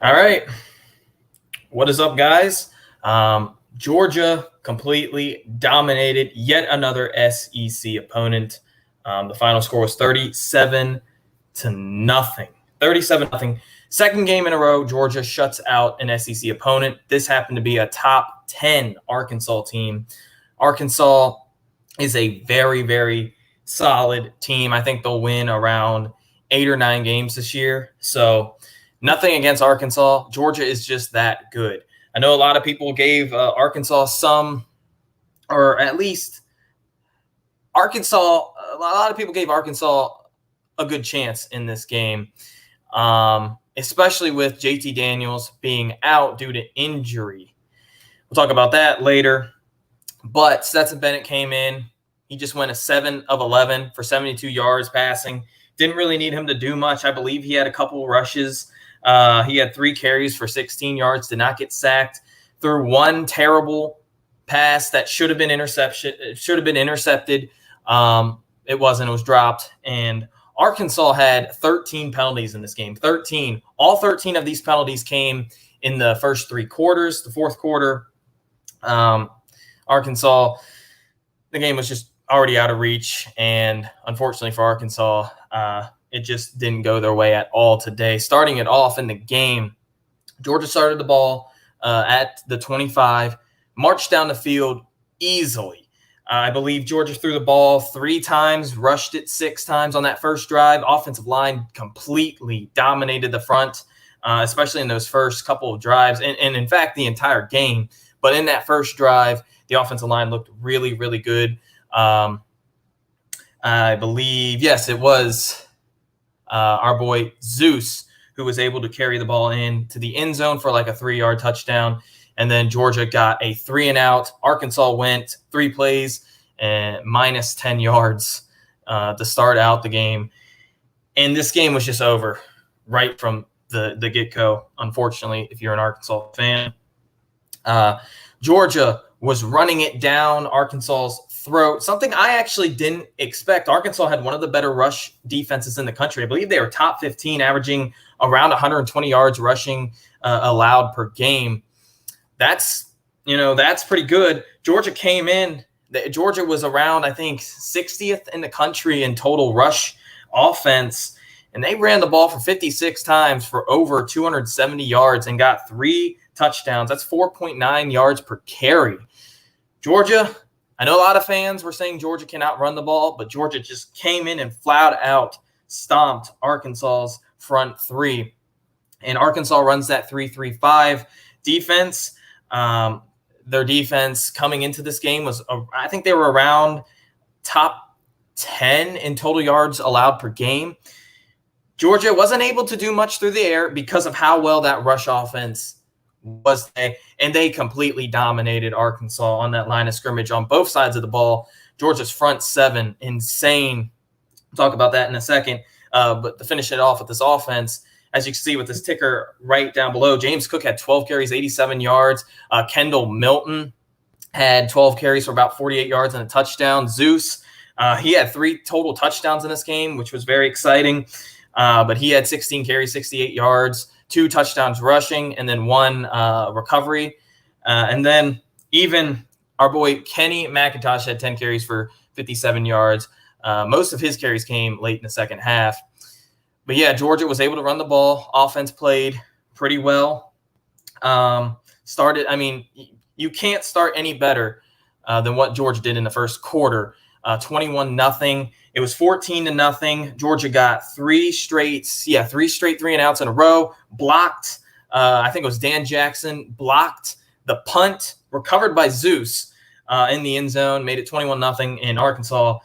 All right. What is up, guys? Georgia completely dominated yet another SEC opponent. The final score was 37-0. 37-0. Second game in a row, Georgia shuts out an SEC opponent. This happened to be a top 10 Arkansas team. Arkansas is a very, very solid team. I think they'll win around 8 or 9 games this year. So nothing against Arkansas. Georgia is just that good. I know a lot of people gave Arkansas some, or at least Arkansas, a lot of people gave Arkansas a good chance in this game, especially with JT Daniels being out due to injury. We'll talk about that later. But Stetson Bennett came in. He just went a 7 of 11 for 72 yards passing. Didn't really need him to do much. I believe he had a couple of rushes. He had 3 carries for 16 yards, did not get sacked. Threw one terrible pass that should have been intercepted. It wasn't. It was dropped. And Arkansas had 13 penalties in this game. 13. All 13 of these penalties came in the first 3 quarters. The fourth quarter, Arkansas, the game was just already out of reach. And unfortunately for Arkansas, it just didn't go their way at all today. Starting it off in the game, Georgia started the ball at the 25, marched down the field easily. I believe Georgia threw the ball 3 times, rushed it 6 times on that first drive. Offensive line completely dominated the front, especially in those first couple of drives, and in fact, the entire game. But in that first drive, the offensive line looked really, really good. I believe, yes, it was our boy Zeus who was able to carry the ball in to the end zone for like a 3-yard touchdown. And then Georgia got a 3-and-out. Arkansas went 3 plays and minus 10 yards to start out the game. And this game was just over right from the get-go, unfortunately, if you're an Arkansas fan. Georgia was running it down Arkansas's throat, something I actually didn't expect. Arkansas had one of the better rush defenses in the country. I believe they were top 15, averaging around 120 yards rushing allowed per game. That's pretty good. Georgia came in. Georgia was around, I think, 60th in the country in total rush offense, and they ran the ball for 56 times for over 270 yards and got 3 touchdowns. That's 4.9 yards per carry. Georgia, I know a lot of fans were saying Georgia cannot run the ball, but Georgia just came in and flat out stomped Arkansas's front 3. And Arkansas runs that 3-3-5 defense. Their defense coming into this game was, I think they were around top 10 in total yards allowed per game. Georgia wasn't able to do much through the air because of how well that rush offense was, and they completely dominated Arkansas on that line of scrimmage on both sides of the ball. Georgia's front 7, insane. We'll talk about that in a second. But to finish it off with this offense, as you can see with this ticker right down below, James Cook had 12 carries, 87 yards. Kendall Milton had 12 carries for about 48 yards and a touchdown. Zeus, he had 3 total touchdowns in this game, which was very exciting. But he had 16 carries, 68 yards, 2 touchdowns rushing, and then 1 recovery. And then even our boy Kenny McIntosh had 10 carries for 57 yards. Most of his carries came late in the second half. But yeah, Georgia was able to run the ball. Offense played pretty well. You can't start any better than what Georgia did in the first quarter. 21-0. It was 14-0. Georgia got 3 straight 3-and-outs in a row. Blocked. I think it was Dan Jackson blocked the punt, recovered by Zeus in the end zone, made it 21-0. And Arkansas,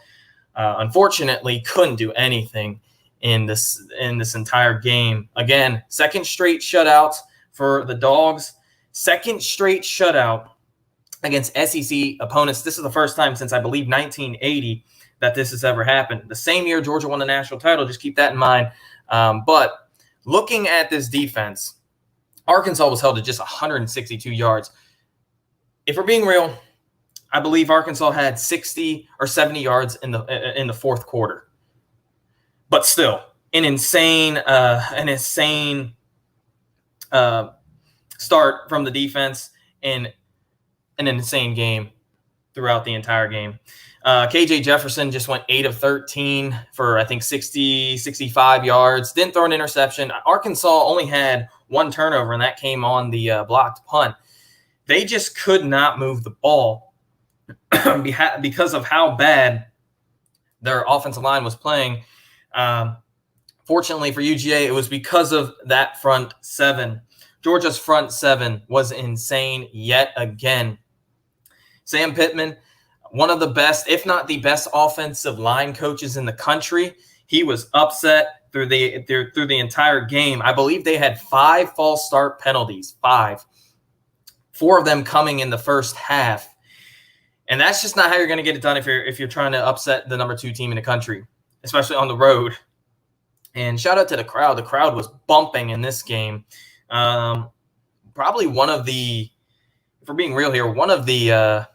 unfortunately, couldn't do anything in this entire game. Again, second straight shutout for the Dogs. Second straight shutout against SEC opponents. This is the first time since, I believe, 1980 that this has ever happened. The same year Georgia won the national title. Just keep that in mind. But looking at this defense, Arkansas was held to just 162 yards. If we're being real, I believe Arkansas had 60 or 70 yards in the fourth quarter. But still, an insane start from the defense in an insane game throughout the entire game. KJ Jefferson just went 8 of 13 for, I think, 65 yards. Didn't throw an interception. Arkansas only had one turnover, and that came on the blocked punt. They just could not move the ball because of how bad their offensive line was playing. Fortunately for UGA, it was because of that front seven. Georgia's front seven was insane yet again. Sam Pittman, one of the best, if not the best offensive line coaches in the country. He was upset through the entire game. I believe they had 5 false start penalties, 5. 4 of them coming in the first half. And that's just not how you're going to get it done if you're trying to upset the number 2 team in the country, especially on the road. And shout out to the crowd. The crowd was bumping in this game. Probably one of the, if we're being real here, one of the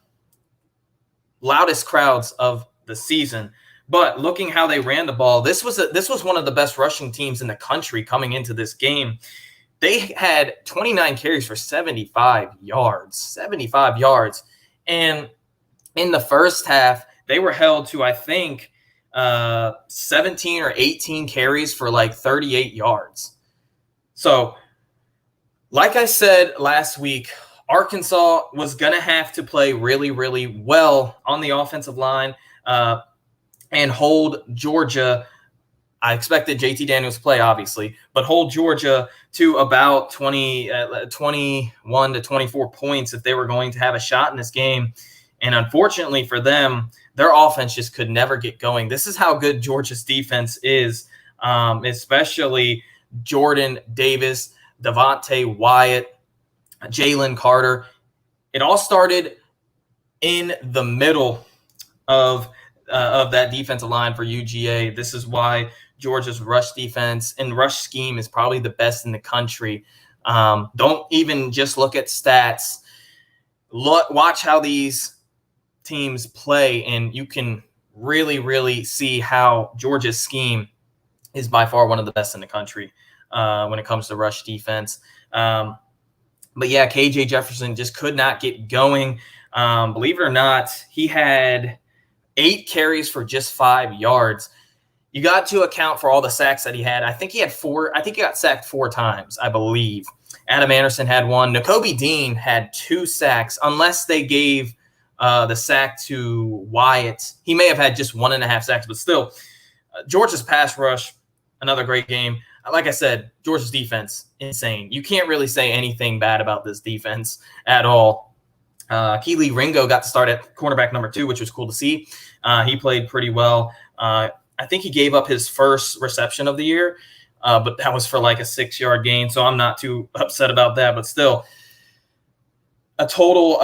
loudest crowds of the season. But looking how they ran the ball, this was one of the best rushing teams in the country coming into this game. They had 29 carries for 75 yards. 75 yards. And in the first half, they were held to, I think, 17 or 18 carries for like 38 yards. So, like I said last week, Arkansas was going to have to play really, really well on the offensive line and hold Georgia. I expected JT Daniels to play, obviously, but hold Georgia to about 21 to 24 points if they were going to have a shot in this game. And unfortunately for them, their offense just could never get going. This is how good Georgia's defense is, especially Jordan Davis, Devontae Wyatt, Jalen Carter. It all started in the middle of that defensive line for UGA. This is why Georgia's rush defense and rush scheme is probably the best in the country. Don't even just look at stats. Watch how these teams play, and you can really, really see how Georgia's scheme is by far one of the best in the country when it comes to rush defense. But yeah, KJ Jefferson just could not get going. Believe it or not, he had 8 carries for just 5 yards. You got to account for all the sacks that he had. I think he had 4. I think he got sacked 4 times, I believe. Adam Anderson had 1. Nakobe Dean had 2 sacks, unless they gave the sack to Wyatt. He may have had just 1.5 sacks, but still, Georgia's pass rush, another great game. Like I said, Georgia's defense, insane. You can't really say anything bad about this defense at all. Keely Ringo got to start at cornerback number 2, which was cool to see. He played pretty well. I think he gave up his first reception of the year, but that was for like a 6-yard gain, so I'm not too upset about that. But still, a total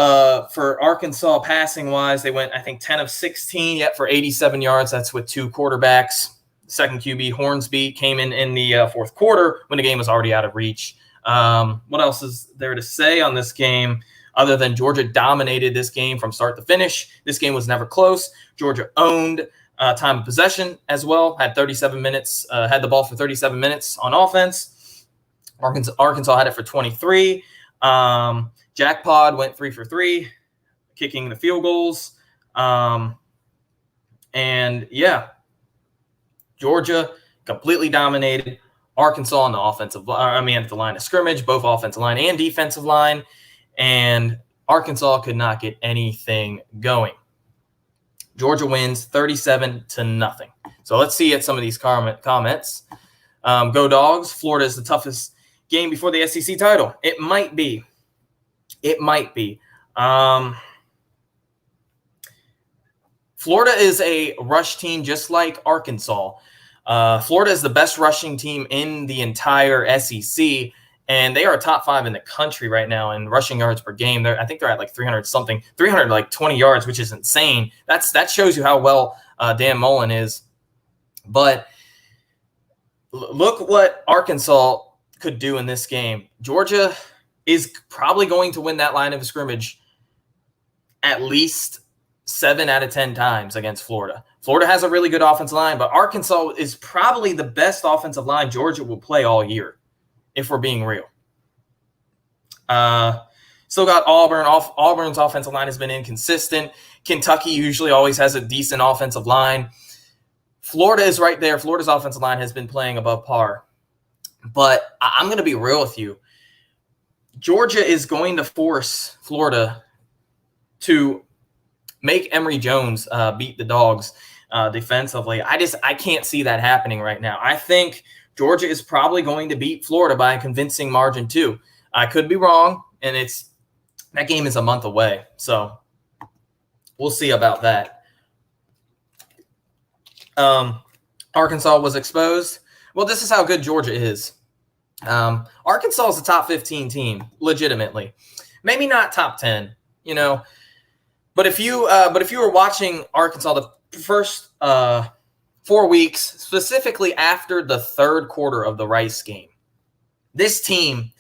for Arkansas passing-wise, they went, I think, 10 of 16, yet for 87 yards. That's with 2 quarterbacks. Second QB, Hornsby, came in the fourth quarter when the game was already out of reach. What else is there to say on this game other than Georgia dominated this game from start to finish? This game was never close. Georgia owned time of possession as well, had 37 minutes, had the ball for 37 minutes on offense. Arkansas had it for 23. Jack Pod went 3 for 3, kicking the field goals. And yeah, Georgia completely dominated Arkansas on the at the line of scrimmage, both offensive line and defensive line, and Arkansas could not get anything going. Georgia wins 37-0. So let's see at some of these comments. Go Dogs. Florida is the toughest game before the SEC title. It might be. Florida is a rush team just like Arkansas. Florida is the best rushing team in the entire SEC, and they are top 5 in the country right now in rushing yards per game. I think they're at like 320 yards, which is insane. That shows you how well Dan Mullen is. But look what Arkansas could do in this game. Georgia is probably going to win that line of scrimmage at least 7 out of 10 times against Florida. Florida has a really good offensive line, but Arkansas is probably the best offensive line Georgia will play all year, if we're being real. Still got Auburn. Auburn's offensive line has been inconsistent. Kentucky usually always has a decent offensive line. Florida is right there. Florida's offensive line has been playing above par. But I'm going to be real with you. Georgia is going to force Florida to make Emory Jones beat the Dogs defensively. I can't see that happening right now. I think Georgia is probably going to beat Florida by a convincing margin too. I could be wrong, and that game is a month away. So we'll see about that. Arkansas was exposed. Well, this is how good Georgia is. Arkansas is a top 15 team, legitimately. Maybe not top 10, But if you were watching Arkansas the first 4 weeks, specifically after the third quarter of the Rice game, this team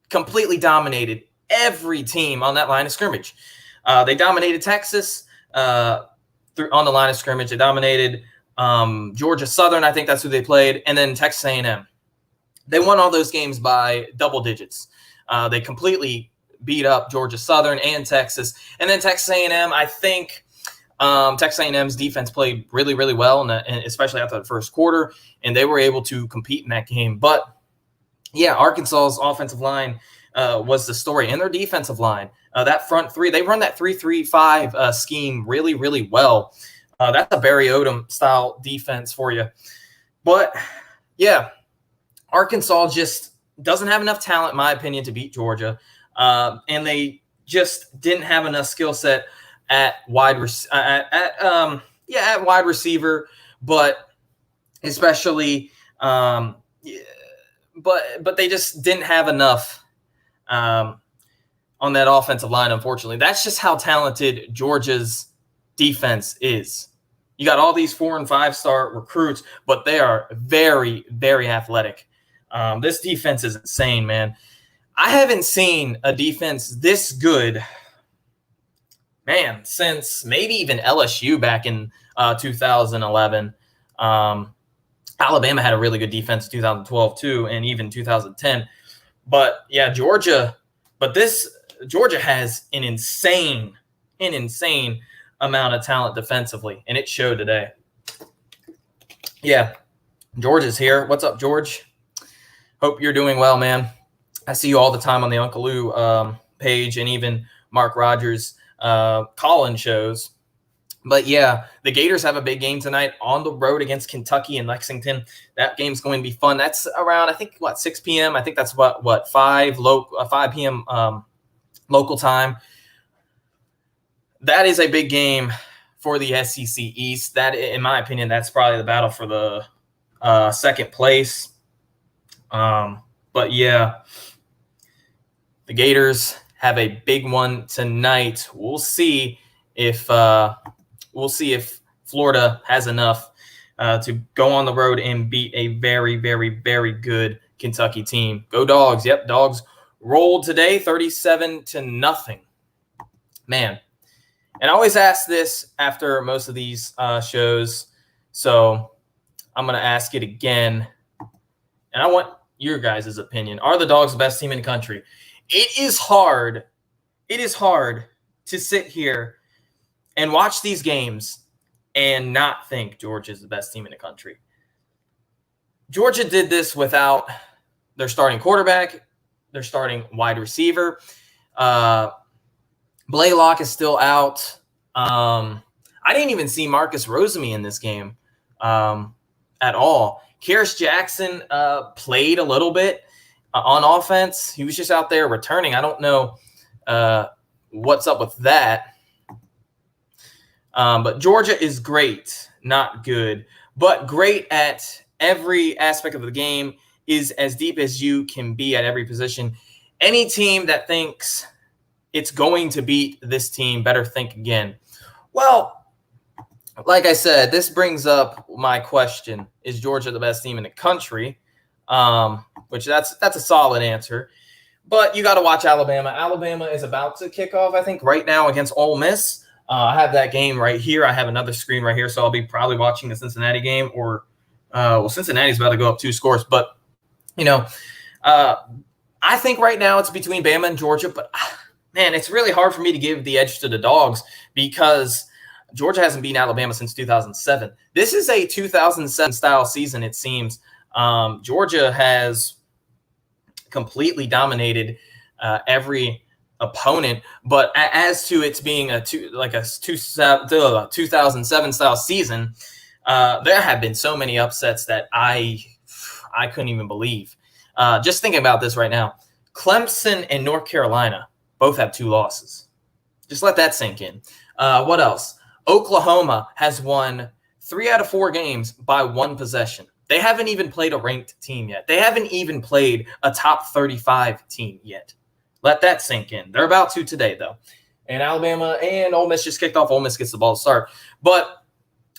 completely dominated every team on that line of scrimmage. They dominated Texas on the line of scrimmage. They dominated Georgia Southern. I think that's who they played, and then Texas A&M. They won all those games by double digits. They completely beat up Georgia Southern and Texas. And then Texas A&M, I think Texas A&M's defense played really, really well, and especially after the first quarter, and they were able to compete in that game. But, yeah, Arkansas's offensive line was the story, and their defensive line. That front three, they run that 3-3-5 scheme really, really well. That's a Barry Odom-style defense for you. But, yeah, Arkansas just doesn't have enough talent, in my opinion, to beat Georgia. And they just didn't have enough skill set at wide receiver, but especially, but they just didn't have enough on that offensive line. Unfortunately, that's just how talented Georgia's defense is. You got all these 4- and 5-star recruits, but they are very, very athletic. This defense is insane, man. I haven't seen a defense this good, man, since maybe even LSU back in 2011. Alabama had a really good defense in 2012 too, and even 2010. But yeah, Georgia has an insane amount of talent defensively, and it showed today. Yeah, Georgia's here. What's up, George? Hope you're doing well, man. I see you all the time on the Uncle Lou page and even Mark Rogers call-in shows. But, yeah, the Gators have a big game tonight on the road against Kentucky and Lexington. That game's going to be fun. That's around, I think, 6 p.m.? I think that's 5 p.m. Local time. That is a big game for the SEC East. That, in my opinion, that's probably the battle for the second place. But yeah, the Gators have a big one tonight. We'll see if Florida has enough to go on the road and beat a very, very, very good Kentucky team. Go Dogs! Yep, Dogs rolled today, 37-0. Man, and I always ask this after most of these shows, so I'm gonna ask it again, and I want your guys' opinion. Are the Dogs the best team in the country? It is hard to sit here and watch these games and not think Georgia is the best team in the country. Georgia did this without their starting quarterback, their starting wide receiver. Blaylock is still out. I didn't even see Marcus Rosemy in this game at all. Karis Jackson played a little bit on offense. He was just out there returning. I don't know what's up with that. But Georgia is great, not good, but great at every aspect of the game, is as deep as you can be at every position. Any team that thinks it's going to beat this team better think again. Well, like I said, this brings up my question: is Georgia the best team in the country? Which that's a solid answer. But you got to watch Alabama. Alabama is about to kick off, I think, right now against Ole Miss. I have that game right here. I have another screen right here, so I'll be probably watching the Cincinnati game. Or, Cincinnati's about to go up 2 scores. But, I think right now it's between Bama and Georgia, but man, it's really hard for me to give the edge to the Dogs because Georgia hasn't beaten Alabama since 2007. This is a 2007 style season, it seems. Georgia has completely dominated every opponent, but as to its being a 2007 style season, there have been so many upsets that I couldn't even believe. Just thinking about this right now, Clemson and North Carolina both have 2 losses. Just let that sink in. What else? Oklahoma has won 3 out of 4 games by 1 possession. They haven't even played a ranked team yet. They haven't even played a top 35 team yet. Let that sink in. They're about to today, though. And Alabama and Ole Miss just kicked off. Ole Miss gets the ball to start. But,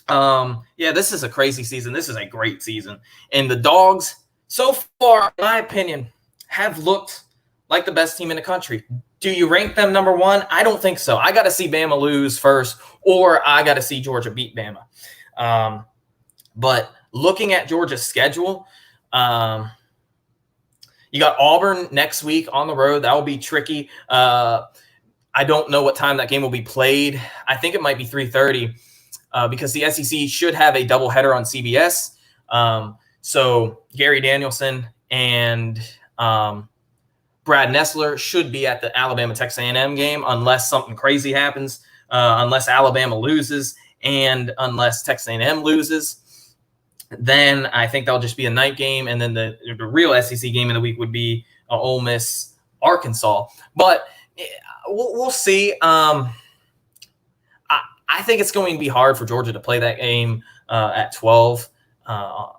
yeah, this is a crazy season. This is a great season. And the Dogs, so far, in my opinion, have looked like the best team in the country. Do you rank them number 1? I don't think so. I got to see Bama lose first, or I got to see Georgia beat Bama. But looking at Georgia's schedule, you got Auburn next week on the road. That will be tricky. I don't know what time that game will be played. I think it might be 3:30 because the SEC should have a doubleheader on CBS. So Gary Danielson and Brad Nessler should be at the Alabama-Texas A&M game unless something crazy happens, unless Alabama loses and unless Texas A&M loses. Then I think that'll just be a night game, and then the real SEC game of the week would be Ole Miss, Arkansas. But we'll see. I think it's going to be hard for Georgia to play that game at 12. I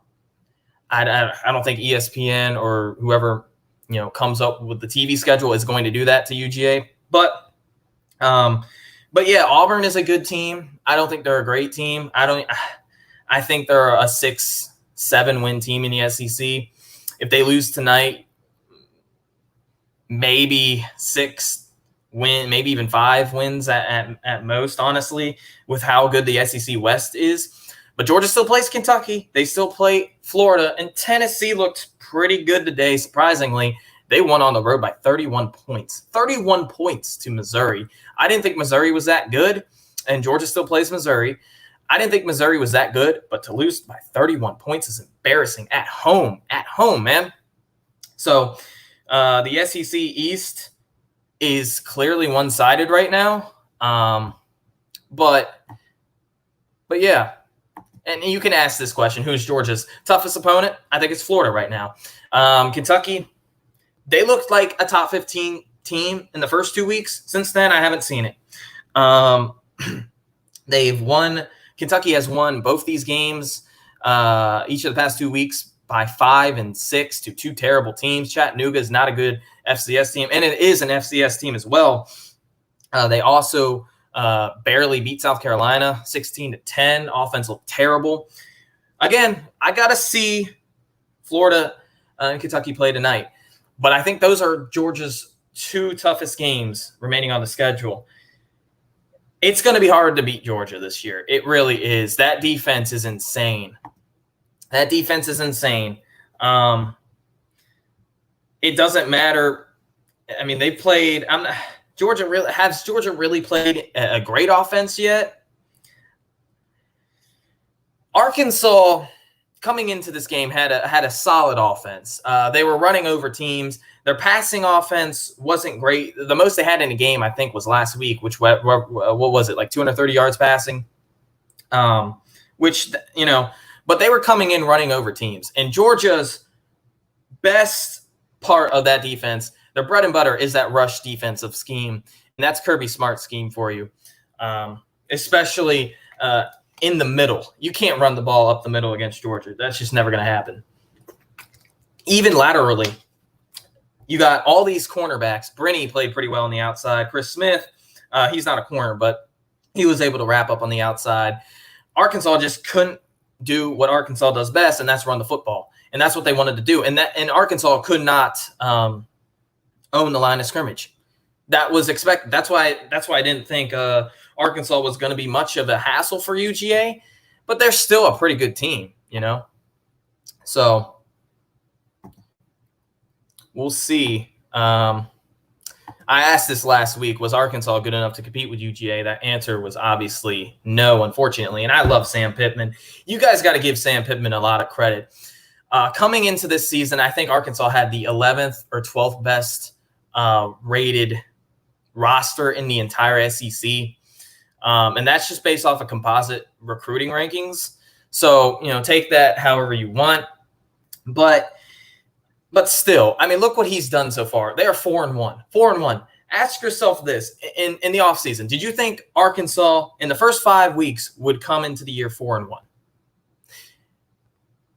don't think ESPN or whoever comes up with the TV schedule is going to do that to UGA. But yeah, Auburn is a good team. I don't think they're a great team. I think they're a 6-7 win team in the SEC. If they lose tonight, maybe 6 win, maybe even 5 wins at most, honestly, with how good the SEC West is. But Georgia still plays Kentucky. They still play Florida. And Tennessee looked pretty good today, surprisingly. They won on the road by 31 points. 31 points to Missouri. I didn't think Missouri was that good, and Georgia still plays Missouri. I didn't think Missouri was that good, but to lose by 31 points is embarrassing at home, man. So the SEC East is clearly one-sided right now. But yeah, and you can ask this question, who's Georgia's toughest opponent? I think it's Florida right now. Kentucky, they looked like a top 15 team in the first 2 weeks. Since then, I haven't seen it. They've won. Kentucky has won both these games each of the past 2 weeks by 5 and 6 to 2 terrible teams. Chattanooga is not a good FCS team, and it is an FCS team as well. They also barely beat South Carolina 16-10. Offense looked terrible. Again, I got to see Florida and Kentucky play tonight, but I think those are Georgia's 2 toughest games remaining on the schedule. It's going to be hard to beat Georgia this year. It really is. That defense is insane. It doesn't matter. I mean, they played. Georgia really played a great offense yet? Arkansas, coming into this game, had a solid offense. They were running over teams. Their passing offense wasn't great. The most they had in a game, I think, was last week, which what was it, like 230 yards passing? But they were coming in running over teams. And Georgia's best part of that defense, their bread and butter, is that rush defensive scheme. And that's Kirby Smart's scheme for you, especially in the middle. You can't run the ball up the middle against Georgia. That's just never going to happen. Even laterally, you got all these cornerbacks. Brinney played pretty well on the outside. Chris Smith, he's not a corner, but he was able to wrap up on the outside. Arkansas just couldn't do what Arkansas does best, and that's run the football. And that's what they wanted to do. And Arkansas could not own the line of scrimmage. That was expected. That's why I didn't think Arkansas was going to be much of a hassle for UGA, but they're still a pretty good team, So we'll see. I asked this last week, was Arkansas good enough to compete with UGA? That answer was obviously no, unfortunately. And I love Sam Pittman. You guys got to give Sam Pittman a lot of credit. Coming into this season, I think Arkansas had the 11th or 12th best rated roster in the entire SEC. And that's just based off of composite recruiting rankings. So, take that however you want. But still, I mean, look what he's done so far. They are 4-1. 4-1. Ask yourself this in the offseason. Did you think Arkansas in the first 5 weeks would come into the year 4-1?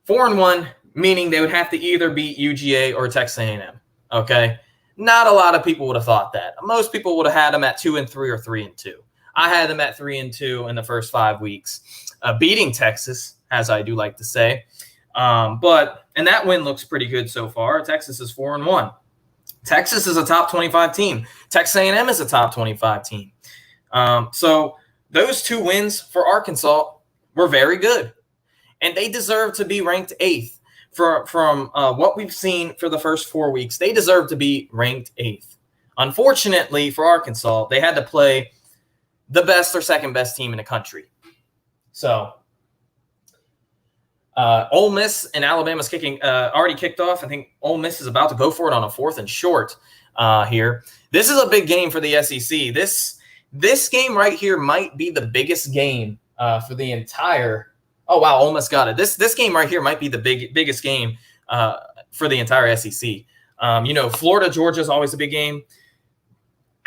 4-1, meaning they would have to either beat UGA or Texas A&M. Okay? Not a lot of people would have thought that. Most people would have had them at 2-3 or 3-2. I had them at 3-2 in the first 5 weeks, beating Texas, as I do like to say. And that win looks pretty good so far. Texas is 4-1. Texas is a top 25 team. Texas A&M is a top 25 team. So those 2 wins for Arkansas were very good, and they deserve to be ranked 8th. From what we've seen for the first 4 weeks, they deserve to be ranked 8th. Unfortunately for Arkansas, they had to play the best or second best team in the country. So Ole Miss and Alabama's kicking already kicked off. I think Ole Miss is about to go for it on a 4th and short here. This is a big game for the SEC. This game right here might be the biggest game for the entire. Oh wow, Ole Miss got it. This game right here might be the biggest game for the entire SEC. Florida Georgia is always a big game.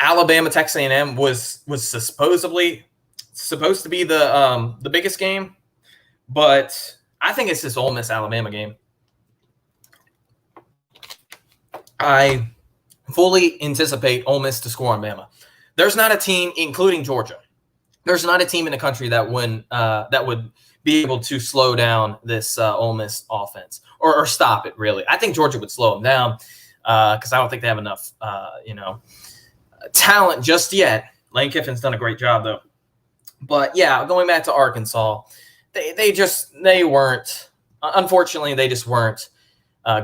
Alabama Texas A&M was supposed to be the biggest game, but I think it's this Ole Miss Alabama game. I fully anticipate Ole Miss to score on Bama. There's not a team, including Georgia. There's not a team in the country that would be able to slow down this Ole Miss offense or stop it. Really, I think Georgia would slow them down because I don't think they have enough, talent just yet. Lane Kiffin's done a great job though. But yeah, going back to Arkansas. They weren't, unfortunately, they just weren't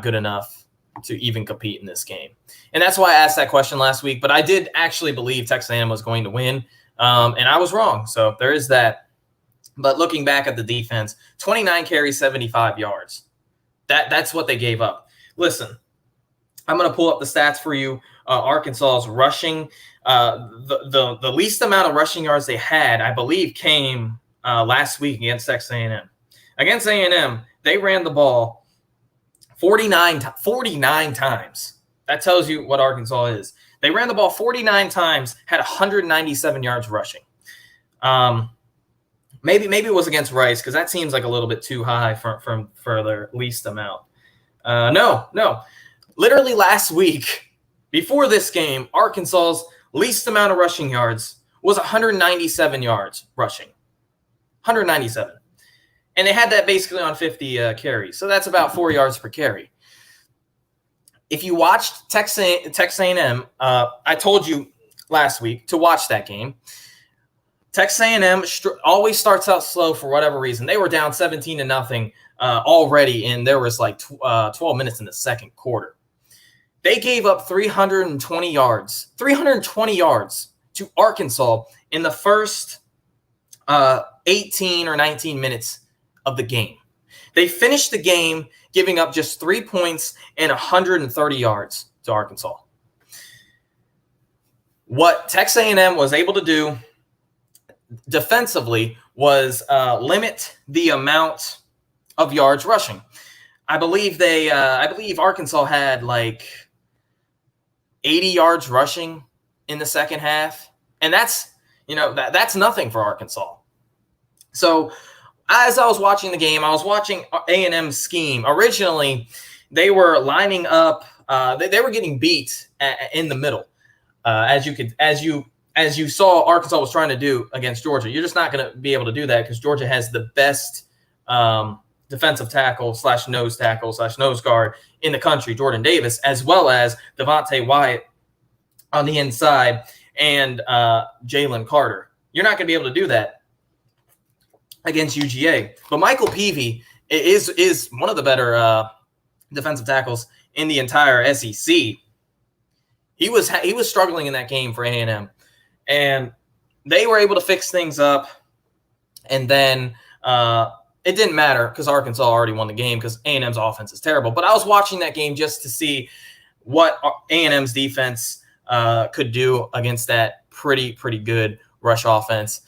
good enough to even compete in this game. And that's why I asked that question last week. But I did actually believe Texas A&M was going to win, and I was wrong. So there is that. But looking back at the defense, 29 carries, 75 yards. That's what they gave up. Listen, I'm going to pull up the stats for you. Arkansas's rushing, the least amount of rushing yards they had, I believe, came last week against Texas A&M. Against A&M, they ran the ball 49 times. That tells you what Arkansas is. They ran the ball 49 times, had 197 yards rushing. Maybe it was against Rice because that seems like a little bit too high for their least amount. No. Literally last week, before this game, Arkansas's least amount of rushing yards was 197 yards rushing. 197. And they had that basically on 50 carries. So that's about 4 yards per carry. If you watched Texas A&M, I told you last week to watch that game. Texas A&M always starts out slow for whatever reason. They were down 17-0 already, and there was like 12 minutes in the second quarter. They gave up 320 yards to Arkansas in the first 18 or 19 minutes of the game. They finished the game giving up just 3 points and 130 yards to Arkansas. What Texas A&M was able to do defensively was limit the amount of yards rushing. I believe Arkansas had like 80 yards rushing in the second half, and that's nothing for Arkansas. So as I was watching the game, I was watching A&M's scheme. Originally, they were lining up. They were getting beat in the middle, as you saw Arkansas was trying to do against Georgia. You're just not going to be able to do that because Georgia has the best defensive tackle / nose tackle / nose guard in the country, Jordan Davis, as well as Devontae Wyatt on the inside and Jalen Carter. You're not going to be able to do that against UGA. But Michael Peavy is one of the better defensive tackles in the entire SEC. He was struggling in that game for A&M, and they were able to fix things up. And then it didn't matter because Arkansas already won the game because A&M's offense is terrible. But I was watching that game just to see what A&M's defense could do against that pretty good rush offense.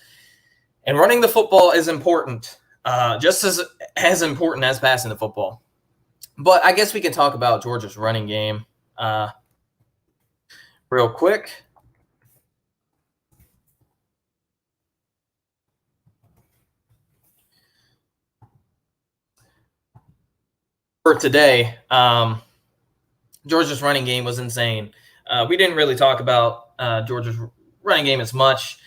And running the football is important, just as important as passing the football. But I guess we can talk about Georgia's running game real quick. For today, Georgia's running game was insane. We didn't really talk about Georgia's running game as much.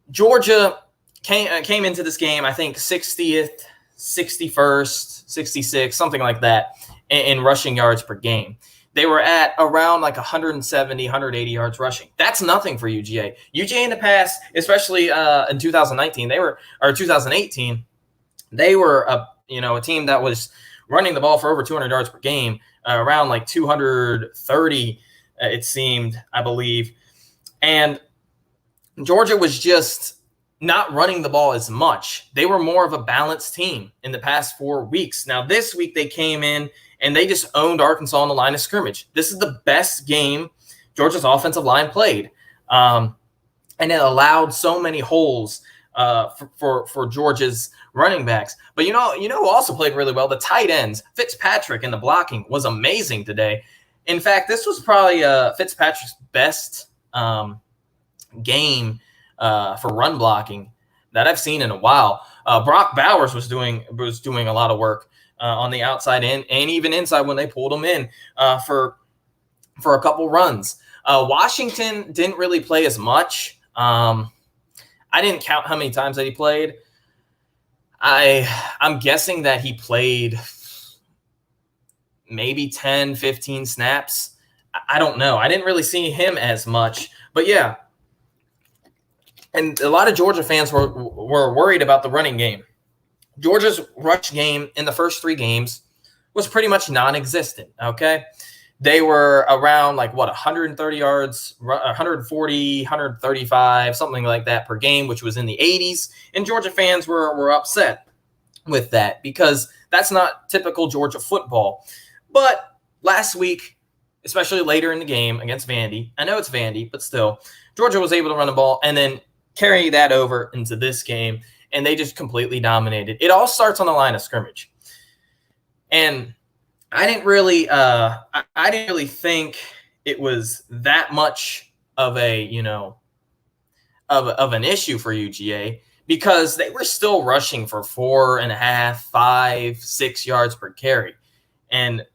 Georgia came into this game, I think, 60th, 61st, 66th, something like that, in rushing yards per game. They were at around like 170, 180 yards rushing. That's nothing for UGA. UGA in the past, especially in 2019, or 2018, they were a team that was running the ball for over 200 yards per game, around like 230, it seemed, I believe. And Georgia was just not running the ball as much. They were more of a balanced team in the past 4 weeks. Now, this week they came in and they just owned Arkansas on the line of scrimmage. This is the best game Georgia's offensive line played. And it allowed so many holes for Georgia's running backs. But you know who also played really well? The tight ends. Fitzpatrick in the blocking was amazing today. In fact, this was probably Fitzpatrick's best game for run blocking that I've seen in a while. Brock Bowers was doing a lot of work on the outside end and even inside when they pulled him in for a couple runs. Washington didn't really play as much. I didn't count how many times that he played. I'm guessing that he played maybe 10, 15 snaps. I don't know. I didn't really see him as much. But yeah. And a lot of Georgia fans were worried about the running game. Georgia's rush game in the first 3 games was pretty much non-existent, okay? They were around 130 yards, 140, 135, something like that per game, which was in the 80s. And Georgia fans were upset with that because that's not typical Georgia football. But last week, especially later in the game against Vandy, I know it's Vandy, but still, Georgia was able to run the ball and then carry that over into this game, and they just completely dominated. It all starts on the line of scrimmage. And I didn't really think it was that much of a, of an issue for UGA because they were still rushing for 4.5, 5, 6 yards per carry. And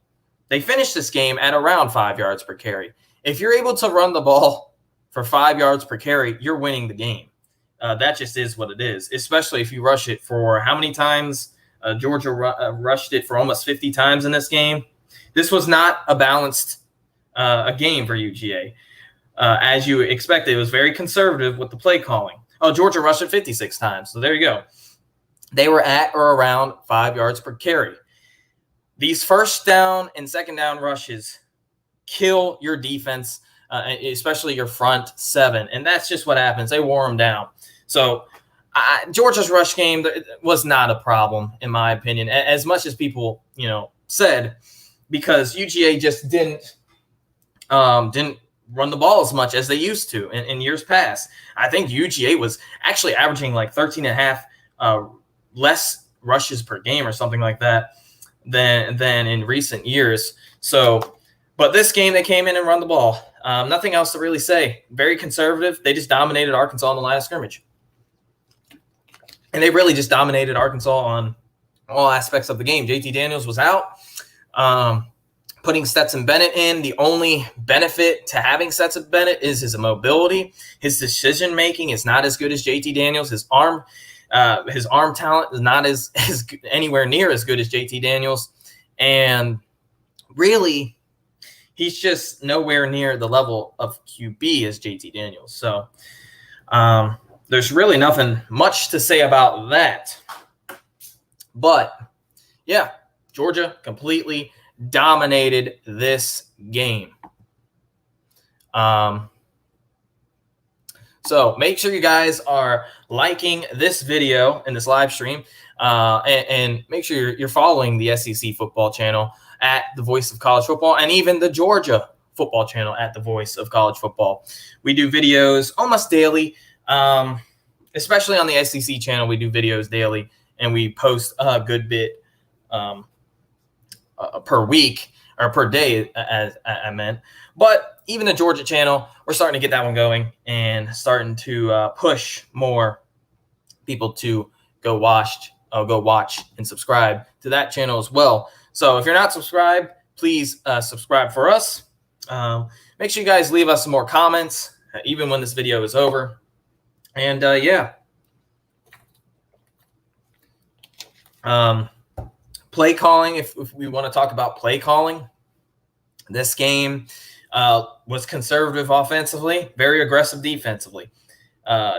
they finished this game at around 5 yards per carry. If you're able to run the ball for 5 yards per carry, you're winning the game. That just is what it is, especially if you rush it for how many times? Georgia rushed it for almost 50 times in this game. This was not a balanced game for UGA. As you expected, it was very conservative with the play calling. Oh, Georgia rushed it 56 times. So there you go. They were at or around 5 yards per carry. These first down and second down rushes kill your defense, especially your front seven. And that's just what happens. They wore them down. So Georgia's rush game was not a problem, in my opinion, as much as people, said, because UGA just didn't run the ball as much as they used to in years past. I think UGA was actually averaging 13.5 less rushes per game or something like that than in recent years. So, but this game they came in and run the ball. Nothing else to really say. Very conservative. They just dominated Arkansas on the line of scrimmage. And they really just dominated Arkansas on all aspects of the game. JT Daniels was out. Putting Stetson Bennett in, the only benefit to having Stetson Bennett is his mobility. His decision-making is not as good as JT Daniels. His arm talent is not as anywhere near as good as JT Daniels. And really, he's just nowhere near the level of QB as JT Daniels. So, there's really nothing much to say about that. But, yeah, Georgia completely dominated this game. So make sure you guys are liking this video and this live stream, and make sure you're following the SEC football channel at the Voice of College Football, and even the Georgia football channel at the Voice of College Football. We do videos almost daily, especially on the SEC channel. We do videos daily, and we post a good bit per week or per day, as I meant. But even the Georgia channel, we're starting to get that one going and starting to push more people to go watch and subscribe to that channel as well. So if you're not subscribed, please subscribe for us. Make sure you guys leave us some more comments, even when this video is over. And yeah. Play calling, if we want to talk about play calling, this game was conservative offensively, very aggressive defensively.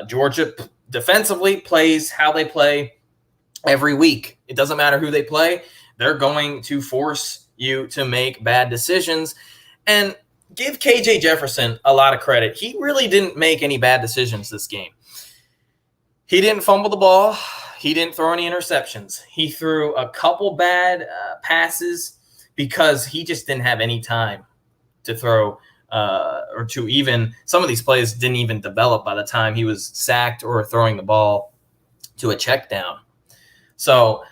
Georgia defensively plays how they play every week. It doesn't matter who they play. They're going to force you to make bad decisions. And give KJ Jefferson a lot of credit. He really didn't make any bad decisions this game. He didn't fumble the ball. He didn't throw any interceptions. He threw a couple bad passes because he just didn't have any time to throw, or to even – some of these plays didn't even develop by the time he was sacked or throwing the ball to a check down. So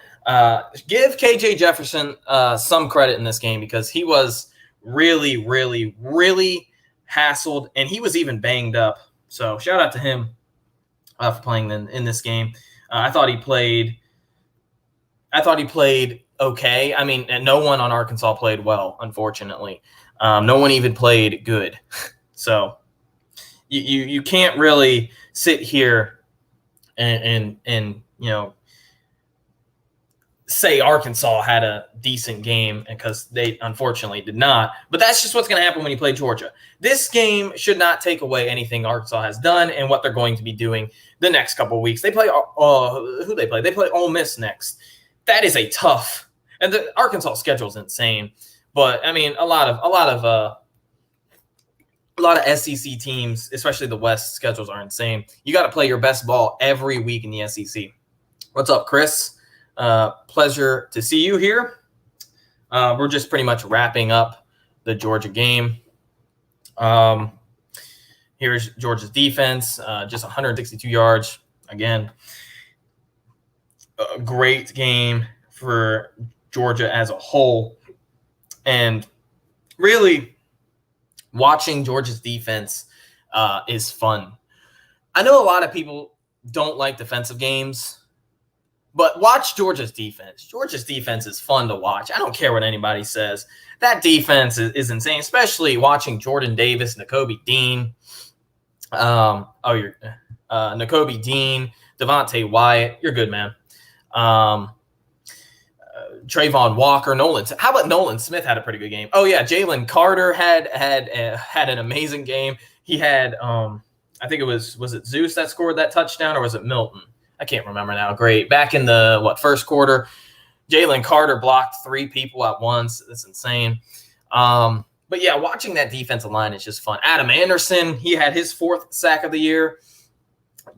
give KJ Jefferson some credit in this game, because he was really, really, really hassled, and he was even banged up. So shout out to him for playing in this game. I thought he played okay. I mean, no one on Arkansas played well, unfortunately. No one even played good. So you can't really sit here and say Arkansas had a decent game, because they unfortunately did not. But that's just what's going to happen when you play Georgia. This game should not take away anything Arkansas has done and what they're going to be doing the next couple of weeks. They play who they play? They play Ole Miss next. That is a tough, and the Arkansas schedule is insane. But I mean, a lot of SEC teams, especially the West, schedules are insane. You got to play your best ball every week in the SEC. What's up, Chris? Pleasure to see you here. We're just pretty much wrapping up the Georgia game. Here's Georgia's defense, just 162 yards. Again, a great game for Georgia as a whole. And really, watching Georgia's defense is fun. I know a lot of people don't like defensive games, but watch Georgia's defense. Georgia's defense is fun to watch. I don't care what anybody says. That defense is insane, especially watching Jordan Davis, Nakobe Dean. Nakobe Dean, Devontae Wyatt. You're good, man. Trayvon Walker, Nolan. How about Nolan Smith had a pretty good game? Oh yeah, Jalen Carter had an amazing game. He had I think was it Zeus that scored that touchdown, or was it Milton? I can't remember now. Great. Back in the first quarter, Jalen Carter blocked 3 people at once. That's insane. But yeah, watching that defensive line is just fun. Adam Anderson, he had his 4th sack of the year.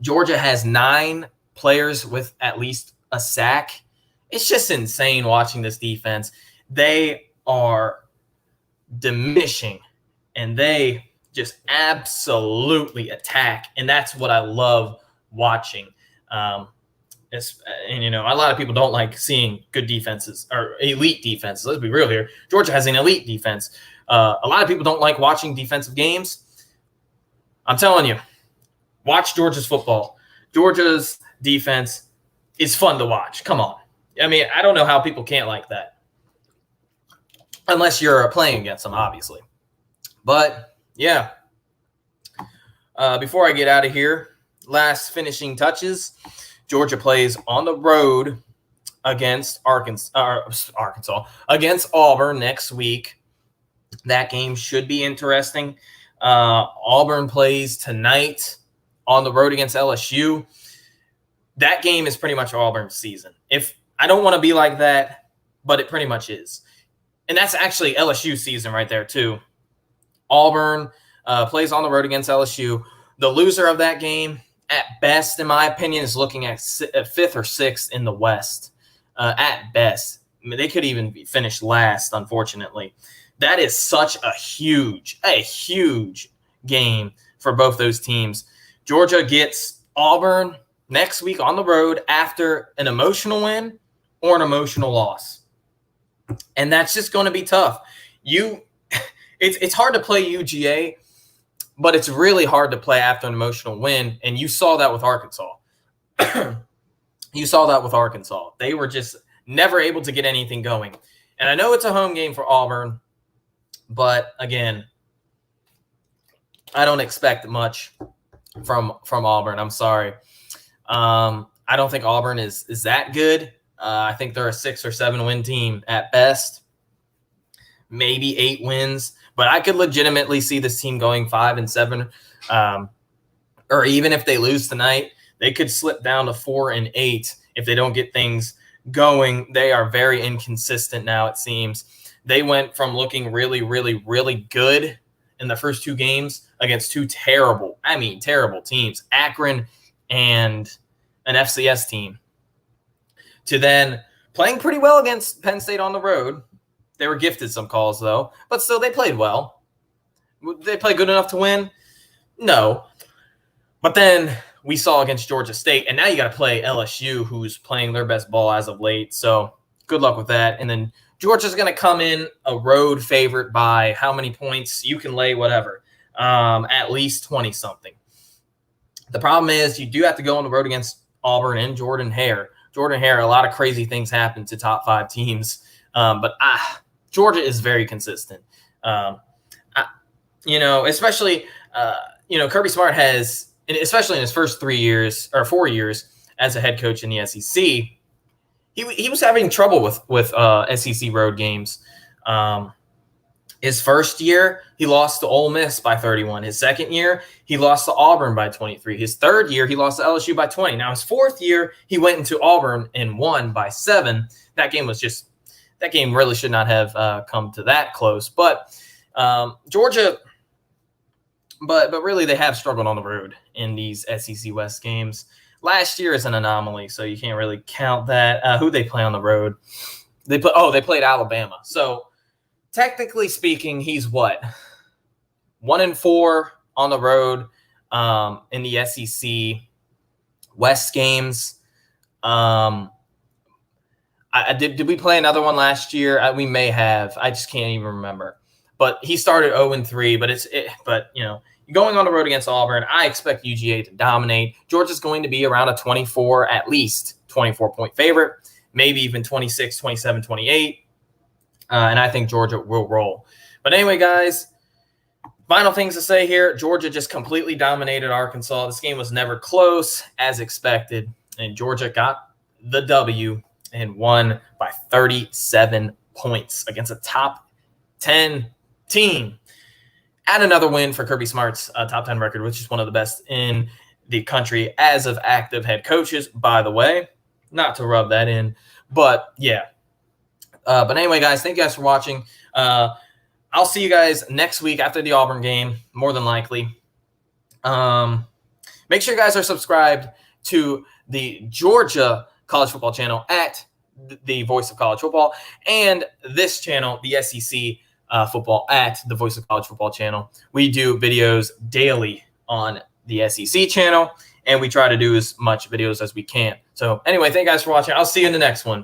Georgia has 9 players with at least a sack. It's just insane watching this defense. They are diminishing, and they just absolutely attack. And that's what I love watching. And a lot of people don't like seeing good defenses or elite defenses. Let's be real here. Georgia has an elite defense. A lot of people don't like watching defensive games. I'm telling you, watch Georgia's football. Georgia's defense is fun to watch. Come on. I mean, I don't know how people can't like that, unless you're playing against them, obviously. But yeah, before I get out of here, last finishing touches. Georgia plays on the road against against Auburn next week. That game should be interesting. Auburn plays tonight on the road against LSU. That game is pretty much Auburn's season. If I don't want to be like that, but it pretty much is. and that's actually LSU season right there too. Auburn plays on the road against LSU. The loser of that game, at best, in my opinion, is looking at 5th or 6th in the West. At best. I mean, they could even finish last, unfortunately. That is such a huge game for both those teams. Georgia gets Auburn next week on the road after an emotional win or an emotional loss. And that's just going to be tough. It's hard to play UGA, but it's really hard to play after an emotional win, and you saw that with Arkansas. They were just never able to get anything going. And I know it's a home game for Auburn, but again, I don't expect much from Auburn. I'm sorry. I don't think Auburn is that good. I think they're a 6 or 7 win team at best, maybe 8 wins. But I could legitimately see this team going 5 and 7, or even if they lose tonight, they could slip down to 4 and 8 if they don't get things going. They are very inconsistent now, it seems. They went from looking really, really, really good in the first 2 games against 2 terrible teams, Akron and an FCS team, to then playing pretty well against Penn State on the road. They were gifted some calls, though, but still they played well. They played good enough to win? No. But then we saw against Georgia State, and now you got to play LSU, who's playing their best ball as of late. So good luck with that. And then Georgia's going to come in a road favorite by how many points you can lay, whatever, at least 20-something. The problem is you do have to go on the road against Auburn and Jordan Hare. A lot of crazy things happen to top 5 teams. But Georgia is very consistent. Especially, Kirby Smart has, especially in his first 4 years as a head coach in the SEC, he was having trouble with SEC road games. His first year, he lost to Ole Miss by 31. His second year, he lost to Auburn by 23. His third year, he lost to LSU by 20. Now, his fourth year, he went into Auburn and won by 7. That game really should not have come to that close. But Georgia, but really they have struggled on the road in these SEC West games. Last year is an anomaly, so you can't really count that. Who they play on the road? They played Alabama. So technically speaking, he's what? 1-4 on the road in the SEC West games. Did we play another one last year? We may have. I just can't even remember. But he started 0-3. But going on the road against Auburn, I expect UGA to dominate. Georgia's going to be around a 24, at least 24-point favorite, maybe even 26, 27, 28. And I think Georgia will roll. But anyway, guys, final things to say here. Georgia just completely dominated Arkansas. This game was never close as expected. And Georgia got the W and won by 37 points against a top 10 team. Add another win for Kirby Smart's top 10 record, which is one of the best in the country as of active head coaches, by the way. Not to rub that in, but yeah. But anyway, guys, thank you guys for watching. I'll see you guys next week after the Auburn game, more than likely. Make sure you guys are subscribed to the Georgia College Football channel at the Voice of College Football, and this channel, the SEC Football, at the Voice of College Football channel. We do videos daily on the SEC channel, and we try to do as much videos as we can. So anyway, thank you guys for watching. I'll see you in the next one.